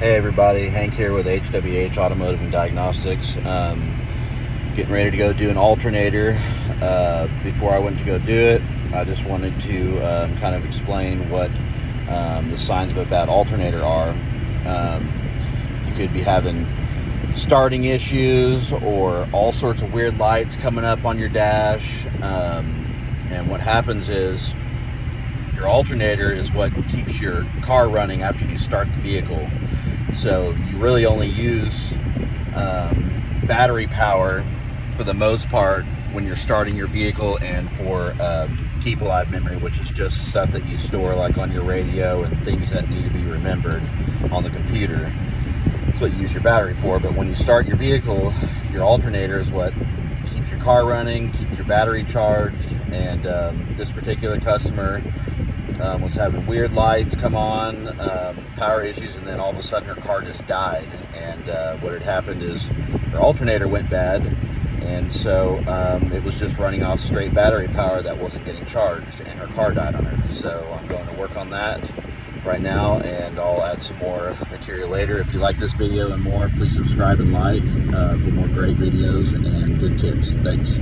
Hey everybody, Hank here with HWH Automotive and Diagnostics. Getting ready to go do an alternator. Before I went to go do it, I just wanted to kind of explain what the signs of a bad alternator are. You could be having starting issues or all sorts of weird lights coming up on your dash. And what happens is your alternator is what keeps your car running after you start the vehicle. So you really only use battery power for the most part when you're starting your vehicle, and for keep alive memory, which is just stuff that you store like on your radio and things that need to be remembered on the computer. That's what you use your battery for. But when you start your vehicle, your alternator is what keeps your car running, keeps your battery charged. And this particular customer was having weird lights come on, power issues, and then all of a sudden her car just died. And what had happened is her alternator went bad, and so it was just running off straight battery power that wasn't getting charged, and her car died on her. So I'm going to work on that right now, and I'll add some more material later. If you like this video and more, please subscribe and like for more great videos and good tips. Thanks.